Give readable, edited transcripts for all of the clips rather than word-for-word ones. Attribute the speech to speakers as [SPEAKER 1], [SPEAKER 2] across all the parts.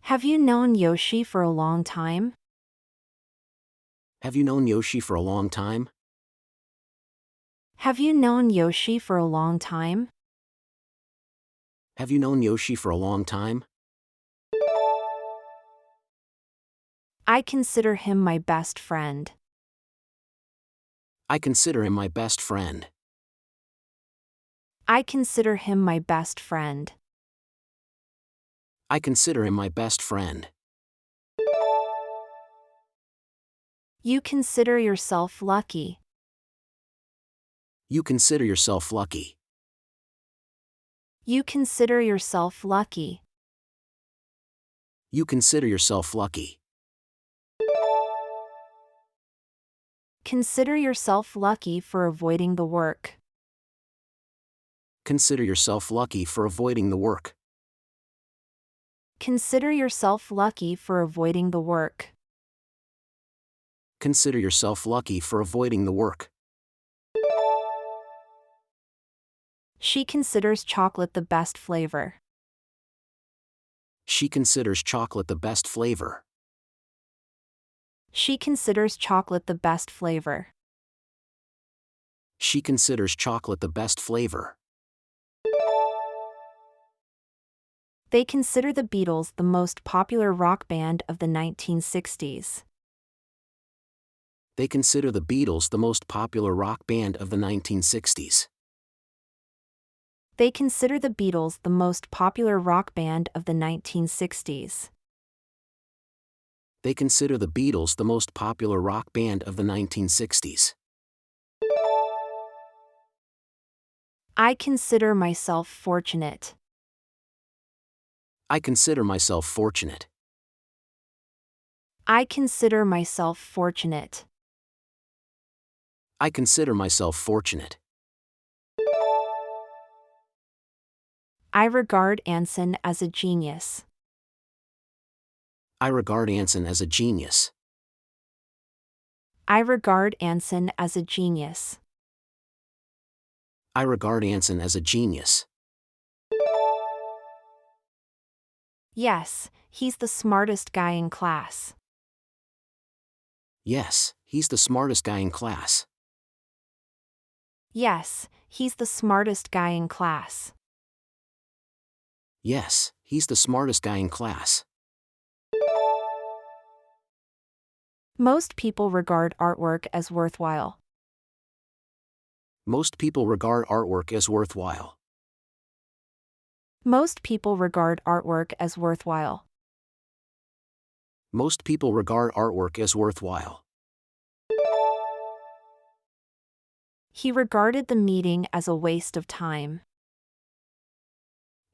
[SPEAKER 1] Have you known Yoshi for a long time?
[SPEAKER 2] Have you known Yoshi for a long time?
[SPEAKER 1] Have you known Yoshi for a long time?
[SPEAKER 2] Have you known Yoshi for a long time?
[SPEAKER 1] I consider him my best friend.
[SPEAKER 2] I consider him my best friend.
[SPEAKER 1] I consider him my best friend.
[SPEAKER 2] I consider him my best friend.
[SPEAKER 1] You consider yourself lucky.
[SPEAKER 2] You consider yourself lucky.
[SPEAKER 1] You consider yourself lucky.
[SPEAKER 2] You consider yourself lucky.
[SPEAKER 1] Consider yourself lucky for avoiding the work.
[SPEAKER 2] Consider yourself lucky for avoiding the work.
[SPEAKER 1] Consider yourself lucky for avoiding the work.
[SPEAKER 2] Consider yourself lucky for avoiding the work.
[SPEAKER 1] She considers chocolate the best flavor.
[SPEAKER 2] She considers chocolate the best flavor.
[SPEAKER 1] She considers chocolate the best flavor.
[SPEAKER 2] She considers chocolate the best flavor.
[SPEAKER 1] They consider the Beatles the most popular rock band of the 1960s.
[SPEAKER 2] They consider the Beatles the most popular rock band of the 1960s.
[SPEAKER 1] They consider the Beatles the most popular rock band of the 1960s.
[SPEAKER 2] They consider the Beatles the most popular rock band of the 1960s.
[SPEAKER 1] I consider myself fortunate.
[SPEAKER 2] I consider myself fortunate.
[SPEAKER 1] I consider myself fortunate.
[SPEAKER 2] I consider myself fortunate.
[SPEAKER 1] I regard Anson as a genius.
[SPEAKER 2] I regard Anson as a genius.
[SPEAKER 1] I regard Anson as a genius.
[SPEAKER 2] I regard Anson as a genius.
[SPEAKER 1] Yes, he's the smartest guy in class.
[SPEAKER 2] Yes, he's the smartest guy in class.
[SPEAKER 1] Yes, he's the smartest guy in class.
[SPEAKER 2] Yes, he's the smartest guy in class.
[SPEAKER 1] Most people regard artwork as worthwhile.
[SPEAKER 2] Most people regard artwork as worthwhile.
[SPEAKER 1] Most people regard artwork as worthwhile.
[SPEAKER 2] Most people regard artwork as worthwhile.
[SPEAKER 1] He regarded the meeting as a waste of time.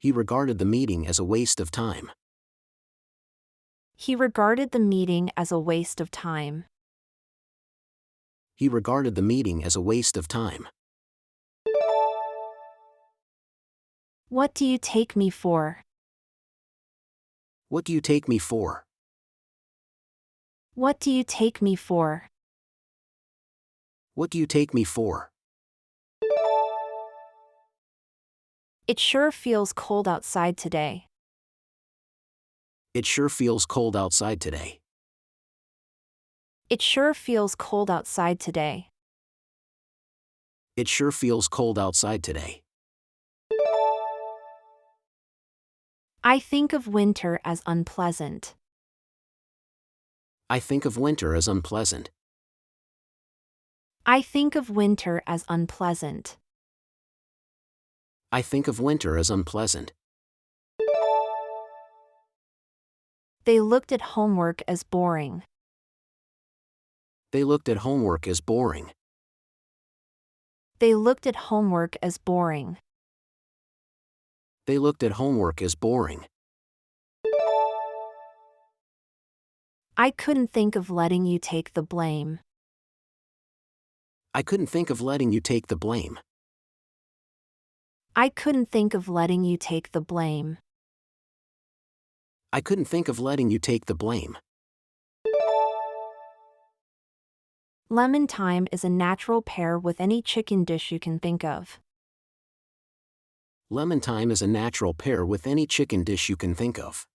[SPEAKER 2] He regarded the meeting as a waste of time.
[SPEAKER 1] He regarded the meeting as a waste of time.
[SPEAKER 2] He regarded the meeting as a waste of time.
[SPEAKER 1] What do you take me for?
[SPEAKER 2] What do you take me for?
[SPEAKER 1] What do you take me for?
[SPEAKER 2] What do you take me for?
[SPEAKER 1] It sure feels cold outside today.
[SPEAKER 2] It sure feels cold outside today.
[SPEAKER 1] It sure feels cold outside today.
[SPEAKER 2] It sure feels cold outside today.
[SPEAKER 1] I think of winter as unpleasant.
[SPEAKER 2] I think of winter as unpleasant.
[SPEAKER 1] I think of winter as unpleasant.
[SPEAKER 2] I think of winter as unpleasant.
[SPEAKER 1] They looked at homework as boring.
[SPEAKER 2] They looked at homework as boring.
[SPEAKER 1] They looked at homework as boring.
[SPEAKER 2] They looked at homework as boring.
[SPEAKER 1] I couldn't think of letting you take the blame.
[SPEAKER 2] I couldn't think of letting you take the blame.
[SPEAKER 1] I couldn't think of letting you take the blame.
[SPEAKER 2] I couldn't think of letting you take the blame.
[SPEAKER 1] Lemon thyme is a natural pair with any chicken dish you can think of.
[SPEAKER 2] Lemon thyme is a natural pair with any chicken dish you can think of.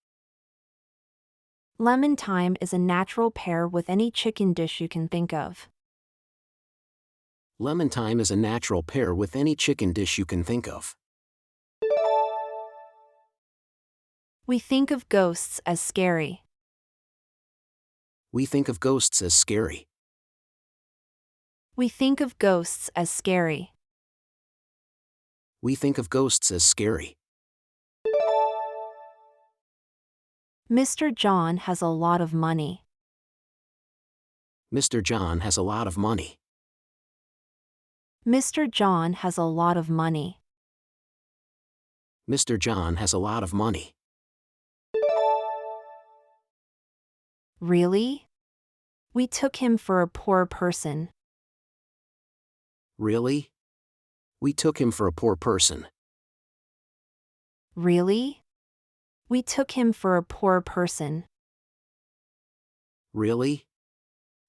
[SPEAKER 1] Lemon thyme is a natural pair with any chicken dish you can think of.
[SPEAKER 2] Lemon thyme is a natural pair with any chicken dish you can think of.
[SPEAKER 1] We think of ghosts as scary.
[SPEAKER 2] We think of ghosts as scary.
[SPEAKER 1] We think of ghosts as scary.
[SPEAKER 2] We think of ghosts as scary.
[SPEAKER 1] Mr. John has a lot of money.
[SPEAKER 2] Mr. John has a lot of money.
[SPEAKER 1] Mr. John has a lot of money.
[SPEAKER 2] Mr. John has a lot of money.
[SPEAKER 1] Really? We took him for a poor person.
[SPEAKER 2] Really? We took him for a poor person.
[SPEAKER 1] Really? We took him for a poor person.
[SPEAKER 2] Really?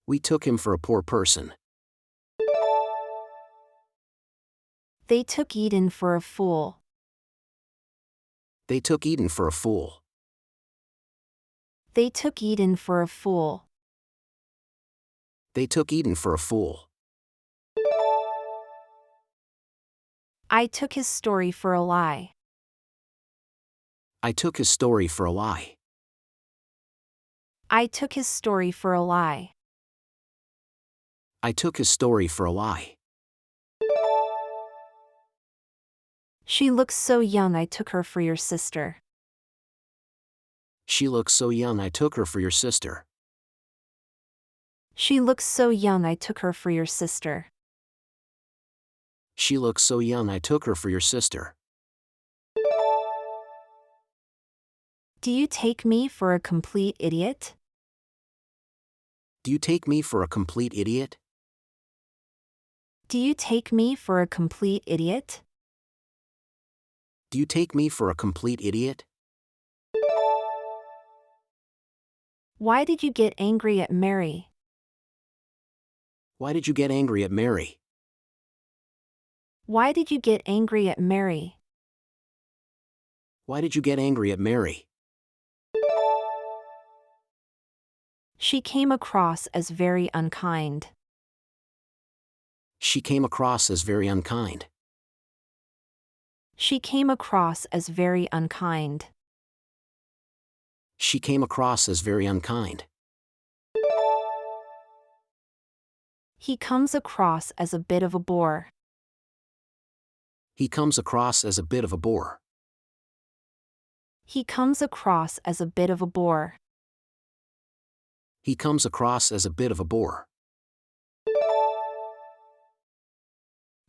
[SPEAKER 2] We took him for a poor person.
[SPEAKER 1] They took Eden for a fool.
[SPEAKER 2] They took Eden for a fool.
[SPEAKER 1] They took Eden for a fool.
[SPEAKER 2] They took Eden for a fool.
[SPEAKER 1] I took his story for a lie.
[SPEAKER 2] I took his story for a lie.
[SPEAKER 1] I took his story for a lie.
[SPEAKER 2] I took his story for a lie.
[SPEAKER 1] She looks so young, I took her for your sister.
[SPEAKER 2] She looks so young, I took her for your sister.
[SPEAKER 1] She looks so young, I took her for your sister.
[SPEAKER 2] She looks so young, I took her for your sister.
[SPEAKER 1] Do you take me for a complete idiot?
[SPEAKER 2] Do you take me for a complete idiot?
[SPEAKER 1] Do you take me for a complete idiot?
[SPEAKER 2] Do you take me for a complete idiot?
[SPEAKER 1] Why did you get angry at Mary?
[SPEAKER 2] Why did you get angry at Mary?
[SPEAKER 1] Why did you get angry at Mary?
[SPEAKER 2] Why did you get angry at Mary?
[SPEAKER 1] She came across as very unkind.
[SPEAKER 2] She came across as very unkind.
[SPEAKER 1] She came across as very unkind.
[SPEAKER 2] She came across as very unkind.
[SPEAKER 1] He comes across as a bit of a bore.
[SPEAKER 2] He comes across as a bit of a bore.
[SPEAKER 1] He comes across as a bit of a bore.
[SPEAKER 2] He comes across as a bit of a bore.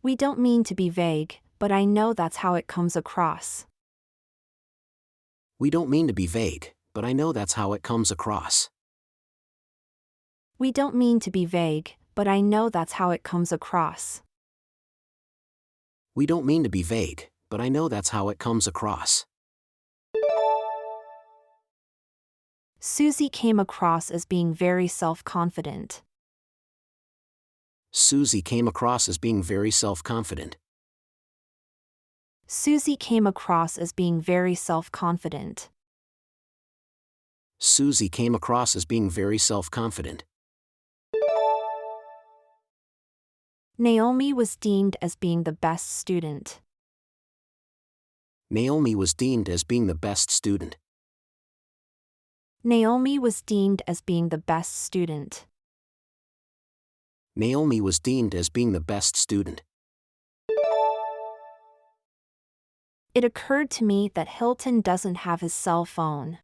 [SPEAKER 1] We don't mean to be vague, but I know that's how it comes across.
[SPEAKER 2] We don't mean to be vague, but I know that's how it comes across.
[SPEAKER 1] We don't mean to be vague, but I know that's how it comes across.
[SPEAKER 2] We don't mean to be vague, but I know that's how it comes across.
[SPEAKER 1] Susie came across as being very self-confident.
[SPEAKER 2] Susie came across as being very self-confident.
[SPEAKER 1] Susie came across as being very self-confident.
[SPEAKER 2] Susie came across as being very self-confident.
[SPEAKER 1] Naomi was deemed as being the best student.
[SPEAKER 2] Naomi was deemed as being the best student.
[SPEAKER 1] Naomi was deemed as being the best student.
[SPEAKER 2] Naomi was deemed as being the best student.
[SPEAKER 1] It occurred to me that Hilton doesn't have his cell phone.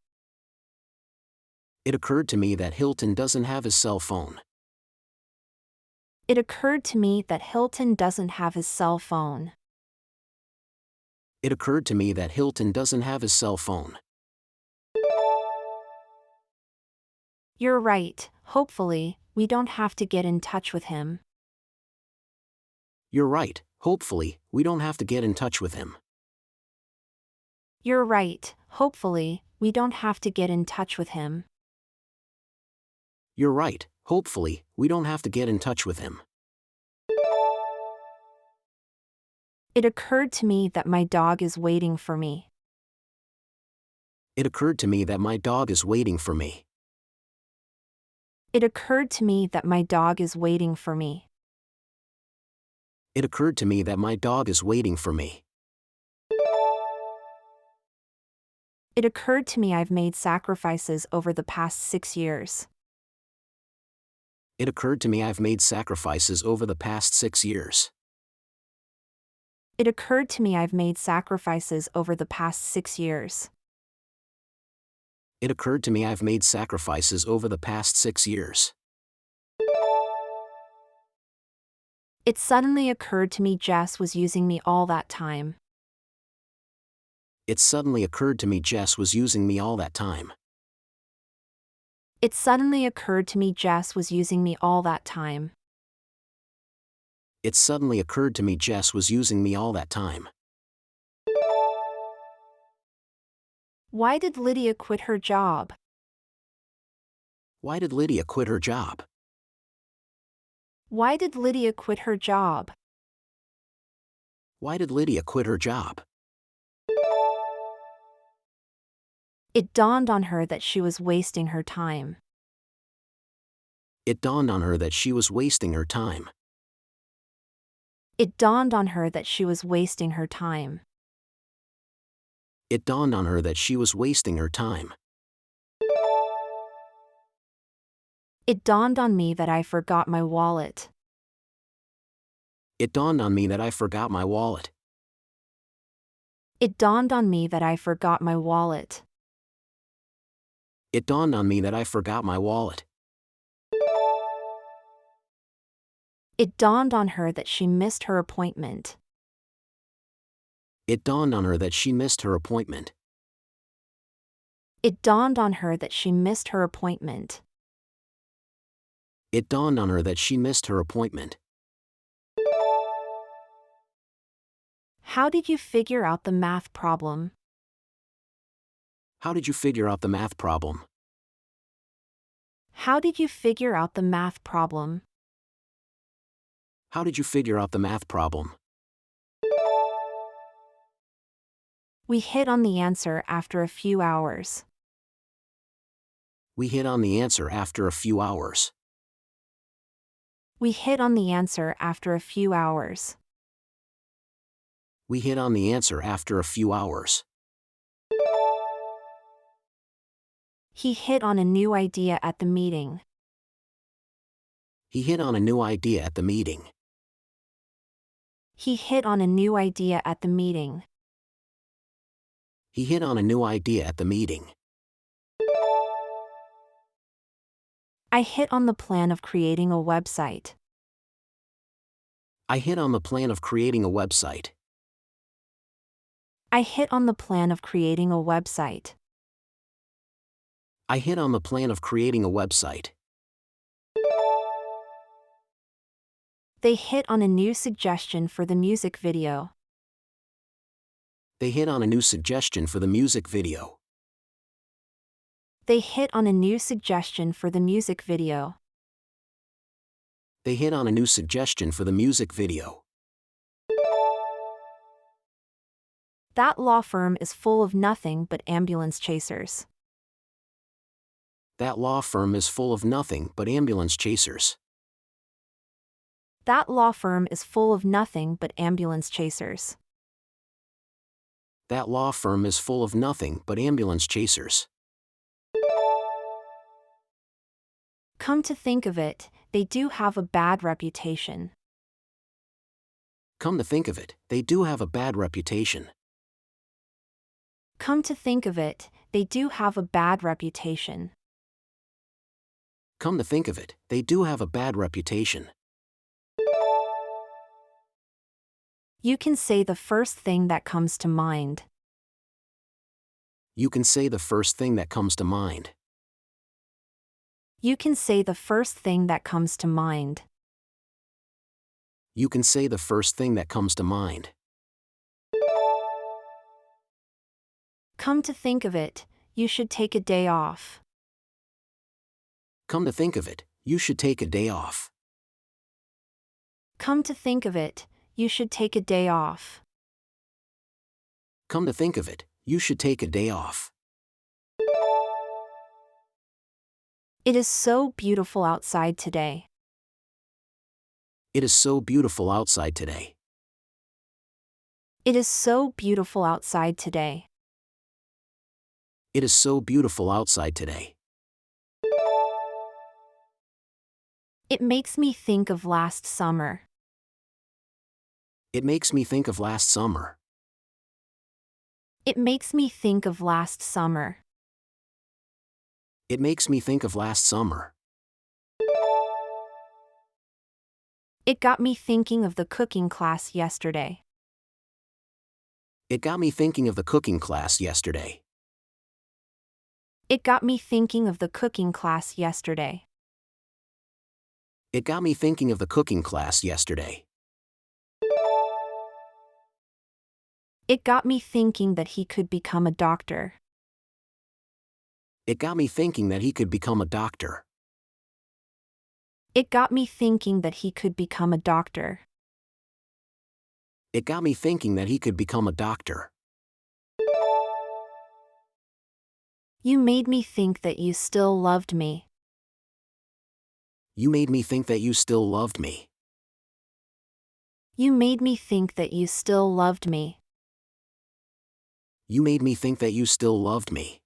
[SPEAKER 2] It occurred to me that Hilton doesn't have his cell phone.
[SPEAKER 1] It occurred to me that Hilton doesn't have his cell phone.
[SPEAKER 2] It occurred to me that Hilton doesn't have his cell phone.
[SPEAKER 1] You're right, hopefully, we don't have to get in touch with him.
[SPEAKER 2] You're right, hopefully, we don't have to get in touch with him.
[SPEAKER 1] You're right, hopefully, we don't have to get in touch with him.
[SPEAKER 2] You're right, hopefully, we don't have to get in touch with him.
[SPEAKER 1] It occurred to me that my dog is waiting for me.
[SPEAKER 2] It occurred to me that my dog is waiting for me.
[SPEAKER 1] It occurred to me that my dog is waiting for me.
[SPEAKER 2] It occurred to me that my dog is waiting for me.
[SPEAKER 1] It occurred to me I've made sacrifices over the past 6 years.
[SPEAKER 2] It occurred to me I've made sacrifices over the past 6 years.
[SPEAKER 1] It occurred to me I've made sacrifices over the past 6 years.
[SPEAKER 2] It occurred to me I've made sacrifices over the past 6 years.
[SPEAKER 1] It suddenly occurred to me Jess was using me all that time.
[SPEAKER 2] It suddenly occurred to me Jess was using me all that time.
[SPEAKER 1] It suddenly occurred to me Jess was using me all that time.
[SPEAKER 2] It suddenly occurred to me Jess was using me all that time.
[SPEAKER 1] Why did Lydia quit her job?
[SPEAKER 2] Why did Lydia quit her job?
[SPEAKER 1] Why did Lydia quit her job?
[SPEAKER 2] Why did Lydia quit her job?
[SPEAKER 1] It dawned on her that she was wasting her time.
[SPEAKER 2] It dawned on her that she was wasting her time.
[SPEAKER 1] It dawned on her that she was wasting her time.
[SPEAKER 2] It dawned on her that she was wasting her time.
[SPEAKER 1] It dawned on me that I forgot my wallet.
[SPEAKER 2] It dawned on me that I forgot my wallet.
[SPEAKER 1] It dawned on me that I forgot my wallet.
[SPEAKER 2] It dawned on me that I forgot my wallet.
[SPEAKER 1] It dawned on her that she missed her appointment.
[SPEAKER 2] It dawned on her that she missed her appointment.
[SPEAKER 1] It dawned on her that she missed her appointment.
[SPEAKER 2] It dawned on her that she missed her appointment.
[SPEAKER 1] How did you figure out the math problem?
[SPEAKER 2] How did you figure out the math problem?
[SPEAKER 1] How did you figure out the math problem?
[SPEAKER 2] How did you figure out the math problem?
[SPEAKER 1] We hit on the answer after a few hours.
[SPEAKER 2] We hit on the answer after a few hours.
[SPEAKER 1] We hit on the answer after a few hours.
[SPEAKER 2] We hit on the answer after a few hours.
[SPEAKER 1] He hit on a new idea at the meeting.
[SPEAKER 2] He hit on a new idea at the meeting.
[SPEAKER 1] He hit on a new idea at the meeting.
[SPEAKER 2] He hit on a new idea at the meeting.
[SPEAKER 1] I hit on the plan of creating a website.
[SPEAKER 2] I hit on the plan of creating a website.
[SPEAKER 1] I hit on the plan of creating a website.
[SPEAKER 2] I hit on the plan of creating a website.
[SPEAKER 1] They hit on a new suggestion for the music video.
[SPEAKER 2] They hit on a new suggestion for the music video.
[SPEAKER 1] They hit on a new suggestion for the music video.
[SPEAKER 2] They hit on a new suggestion for the music video.
[SPEAKER 1] That law firm is full of nothing but ambulance chasers.
[SPEAKER 2] That law firm is full of nothing but ambulance chasers.
[SPEAKER 1] That law firm is full of nothing but ambulance chasers.
[SPEAKER 2] That law firm is full of nothing but ambulance chasers.
[SPEAKER 1] Come to think of it, they do have a bad reputation.
[SPEAKER 2] Come to think of it, they do have a bad reputation.
[SPEAKER 1] Come to think of it, they do have a bad reputation.
[SPEAKER 2] Come to think of it, they do have a bad reputation.
[SPEAKER 1] You can say the first thing that comes to mind.
[SPEAKER 2] You can say the first thing that comes to mind.
[SPEAKER 1] You can say the first thing that comes to mind.
[SPEAKER 2] You can say the first thing that comes to mind.
[SPEAKER 1] Come to think of it, you should take a day off.
[SPEAKER 2] Come to think of it, you should take a day off.
[SPEAKER 1] Come to think of it, you should take a day off.
[SPEAKER 2] Come to think of it, you should take a day off.
[SPEAKER 1] It is so beautiful outside today.
[SPEAKER 2] It is so beautiful outside today.
[SPEAKER 1] It is so beautiful outside today.
[SPEAKER 2] It is so beautiful outside today.
[SPEAKER 1] It makes me think of last summer.
[SPEAKER 2] It makes me think of last summer.
[SPEAKER 1] It makes me think of last summer.
[SPEAKER 2] It makes me think of last summer.
[SPEAKER 1] It got me thinking of the cooking class yesterday.
[SPEAKER 2] It got me thinking of the cooking class yesterday.
[SPEAKER 1] It got me thinking of the cooking class yesterday.
[SPEAKER 2] It got me thinking of the cooking class yesterday.
[SPEAKER 1] It got me thinking that he could become a doctor.
[SPEAKER 2] It got me thinking that he could become a doctor.
[SPEAKER 1] It got me thinking that he could become a doctor.
[SPEAKER 2] It got me thinking that he could become a doctor.
[SPEAKER 1] You made me think that you still loved me.
[SPEAKER 2] You made me think that you still loved me.
[SPEAKER 1] You made me think that you still loved me.
[SPEAKER 2] You made me think that you still loved me.